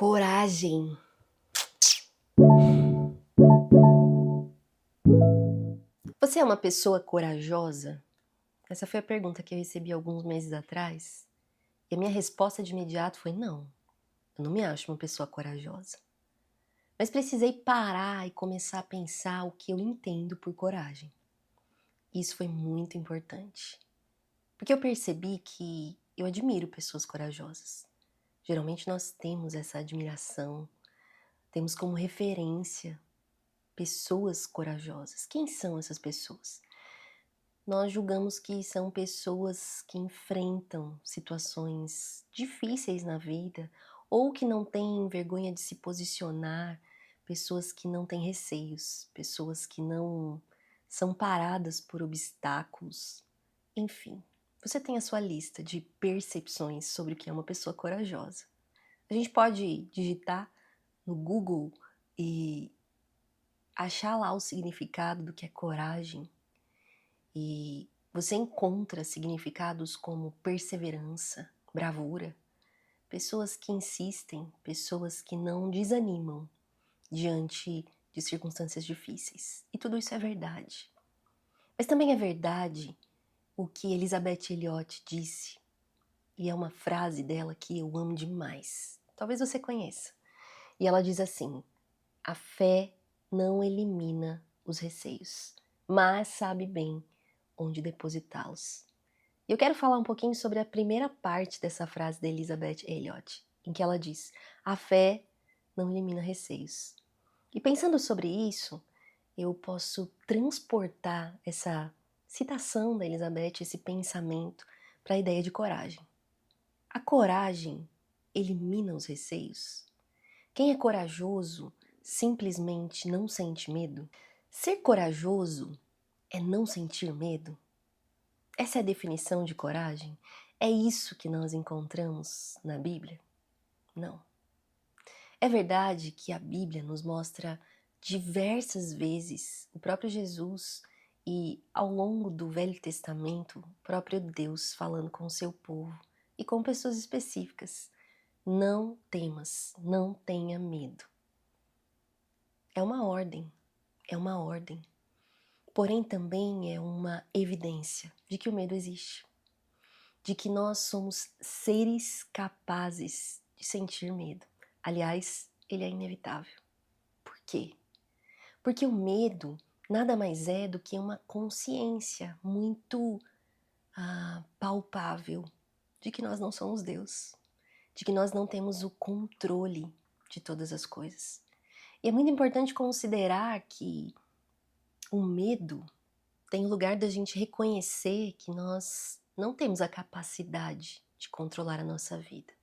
Coragem. Você é uma pessoa corajosa? Essa foi a pergunta que eu recebi alguns meses atrás. E a minha resposta de imediato foi não. Eu não me acho uma pessoa corajosa. Mas precisei parar e começar a pensar o que eu entendo por coragem. Isso foi muito importante. Porque eu percebi que eu admiro pessoas corajosas. Geralmente nós temos essa admiração, temos como referência pessoas corajosas. Quem são essas pessoas? Nós julgamos que são pessoas que enfrentam situações difíceis na vida ou que não têm vergonha de se posicionar, pessoas que não têm receios, pessoas que não são paradas por obstáculos. Enfim, você tem a sua lista de percepções sobre o que é uma pessoa corajosa. A gente pode digitar no Google e achar lá o significado do que é coragem. E você encontra significados como perseverança, bravura, pessoas que insistem, pessoas que não desanimam diante de circunstâncias difíceis. E tudo isso é verdade. Mas também é verdade o que Elizabeth Elliot disse, e é uma frase dela que eu amo demais. Talvez você conheça. E ela diz assim: a fé não elimina os receios, mas sabe bem onde depositá-los. E eu quero falar um pouquinho sobre a primeira parte dessa frase da Elizabeth Elliot, em que ela diz: a fé não elimina receios. E pensando sobre isso, eu posso transportar essa citação da Elizabeth, esse pensamento, para a ideia de coragem. A coragem elimina os receios? Quem é corajoso simplesmente não sente medo? Ser corajoso é não sentir medo? Essa é a definição de coragem? É isso que nós encontramos na Bíblia? Não. É verdade que a Bíblia nos mostra diversas vezes o próprio Jesus e ao longo do Velho Testamento o próprio Deus falando com o seu povo e com pessoas específicas. Não temas, não tenha medo. É uma ordem, é uma ordem. Porém também é uma evidência de que o medo existe. De que nós somos seres capazes de sentir medo. Aliás, ele é inevitável. Por quê? Porque o medo nada mais é do que uma consciência muito palpável de que nós não somos Deus, de que nós não temos o controle de todas as coisas. E é muito importante considerar que o medo tem o lugar da gente reconhecer que nós não temos a capacidade de controlar a nossa vida.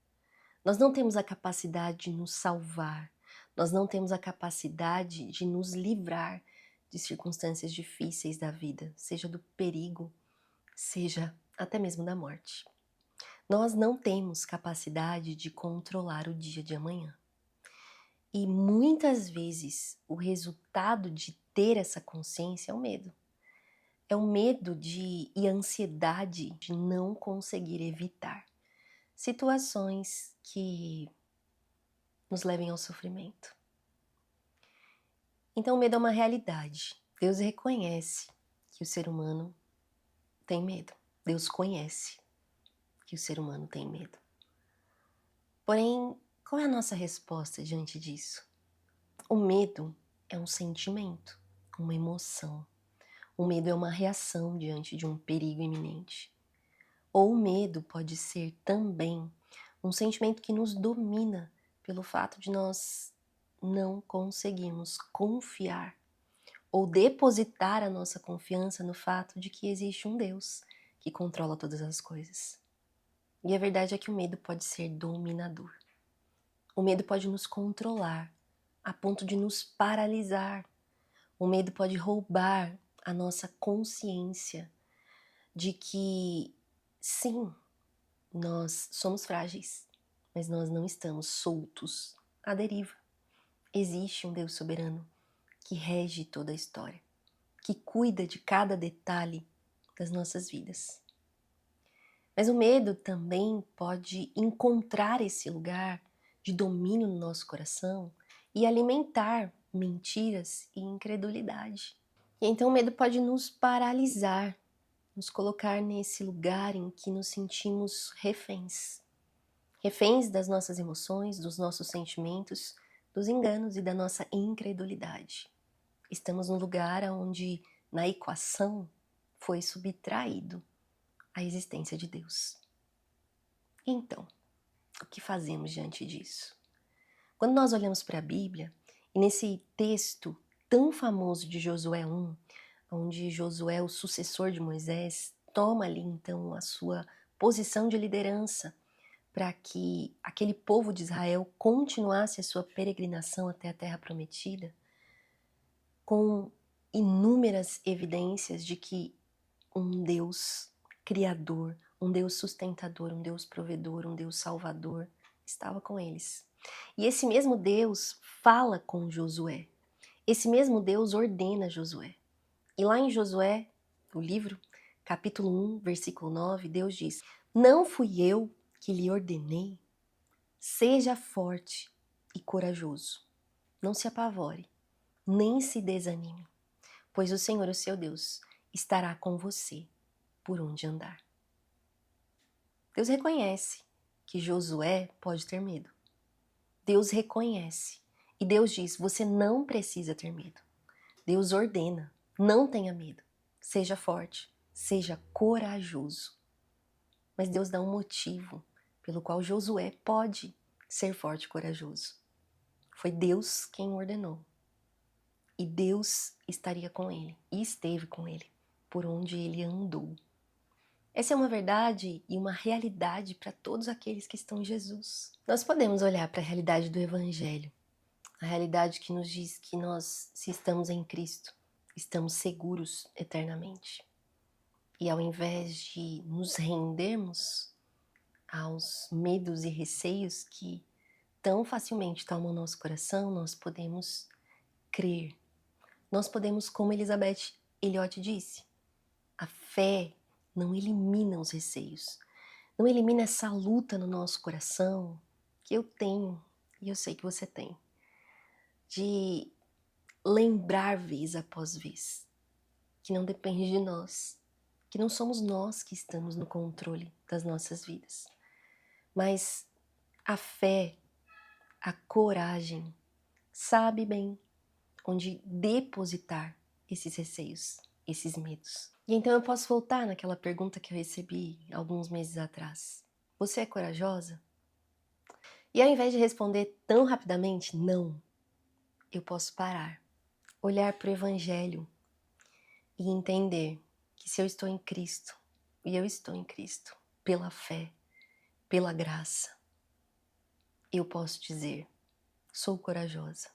Nós não temos a capacidade de nos salvar. Nós não temos a capacidade de nos livrar de circunstâncias difíceis da vida, seja do perigo, seja até mesmo da morte. Nós não temos capacidade de controlar o dia de amanhã. E muitas vezes o resultado de ter essa consciência é o medo. É o medo e a ansiedade de não conseguir evitar situações que nos levem ao sofrimento. Então o medo é uma realidade. Deus reconhece que o ser humano tem medo. Deus conhece que o ser humano tem medo. Porém, qual é a nossa resposta diante disso? O medo é um sentimento, uma emoção. O medo é uma reação diante de um perigo iminente. Ou o medo pode ser também um sentimento que nos domina pelo fato de nós não conseguirmos confiar ou depositar a nossa confiança no fato de que existe um Deus que controla todas as coisas. E a verdade é que o medo pode ser dominador. O medo pode nos controlar a ponto de nos paralisar. O medo pode roubar a nossa consciência de que, sim, nós somos frágeis, mas nós não estamos soltos à deriva. Existe um Deus soberano que rege toda a história, que cuida de cada detalhe das nossas vidas. Mas o medo também pode encontrar esse lugar de domínio no nosso coração e alimentar mentiras e incredulidade. E então o medo pode nos paralisar, nos colocar nesse lugar em que nos sentimos reféns. Reféns das nossas emoções, dos nossos sentimentos, dos enganos e da nossa incredulidade. Estamos num lugar onde, na equação, foi subtraído a existência de Deus. Então, o que fazemos diante disso? Quando nós olhamos para a Bíblia, e nesse texto tão famoso de Josué 1, onde Josué, o sucessor de Moisés, toma ali então a sua posição de liderança para que aquele povo de Israel continuasse a sua peregrinação até a Terra Prometida, com inúmeras evidências de que um Deus criador, um Deus sustentador, um Deus provedor, um Deus salvador estava com eles. E esse mesmo Deus fala com Josué. Esse mesmo Deus ordena Josué. E lá em Josué, o livro, capítulo 1, versículo 9, Deus diz: Não fui eu que lhe ordenei? Seja forte e corajoso. Não se apavore, nem se desanime, pois o Senhor, o seu Deus, estará com você por onde andar. Deus reconhece que Josué pode ter medo. Deus reconhece. E Deus diz: você não precisa ter medo. Deus ordena: não tenha medo. Seja forte, seja corajoso. Mas Deus dá um motivo pelo qual Josué pode ser forte e corajoso. Foi Deus quem ordenou. E Deus estaria com ele, e esteve com ele, por onde ele andou. Essa é uma verdade e uma realidade para todos aqueles que estão em Jesus. Nós podemos olhar para a realidade do Evangelho, a realidade que nos diz que nós, se estamos em Cristo, estamos seguros eternamente. E ao invés de nos rendermos aos medos e receios que tão facilmente tomam nosso coração, nós podemos crer. Nós podemos, como Elizabeth Elliot disse, a fé não elimina os receios, não elimina essa luta no nosso coração que eu tenho e eu sei que você tem, de lembrar vez após vez que não depende de nós, que não somos nós que estamos no controle das nossas vidas, mas a fé, a coragem, sabe bem onde depositar esses receios, esses medos. E então eu posso voltar naquela pergunta que eu recebi alguns meses atrás. Você é corajosa? E ao invés de responder tão rapidamente, não, eu posso parar, olhar para o Evangelho e entender que se eu estou em Cristo, e eu estou em Cristo, pela fé, pela graça, eu posso dizer, sou corajosa.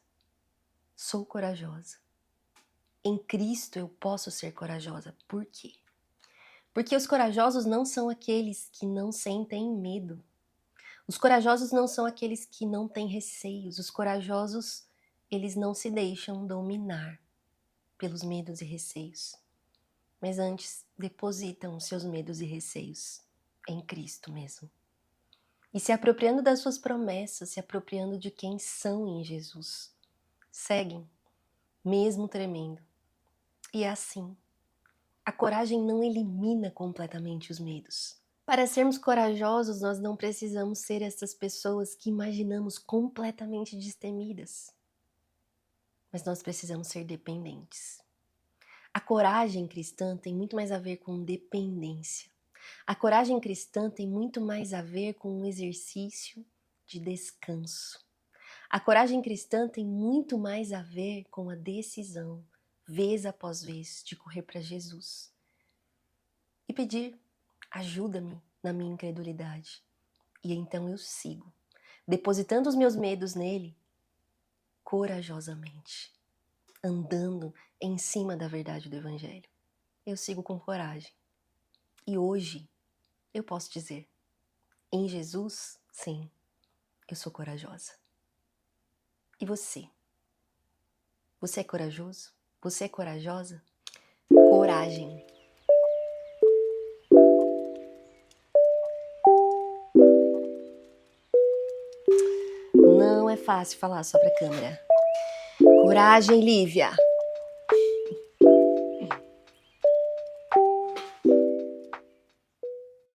Sou corajosa. Em Cristo eu posso ser corajosa. Por quê? Porque os corajosos não são aqueles que não sentem medo. Os corajosos não são aqueles que não têm receios. Os corajosos, eles não se deixam dominar pelos medos e receios. Mas antes, depositam seus medos e receios em Cristo mesmo. E se apropriando das suas promessas, se apropriando de quem são em Jesus. Seguem, mesmo tremendo. E é assim. A coragem não elimina completamente os medos. Para sermos corajosos, nós não precisamos ser essas pessoas que imaginamos completamente destemidas. Mas nós precisamos ser dependentes. A coragem cristã tem muito mais a ver com dependência. A coragem cristã tem muito mais a ver com um exercício de descanso. A coragem cristã tem muito mais a ver com a decisão, vez após vez, de correr para Jesus e pedir: ajuda-me na minha incredulidade. E então eu sigo, depositando os meus medos nele, corajosamente, andando em cima da verdade do Evangelho. Eu sigo com coragem. E hoje eu posso dizer, em Jesus, sim, eu sou corajosa. E você? Você é corajoso? Você é corajosa? Coragem. é fácil falar só pra câmera. Coragem, Lívia!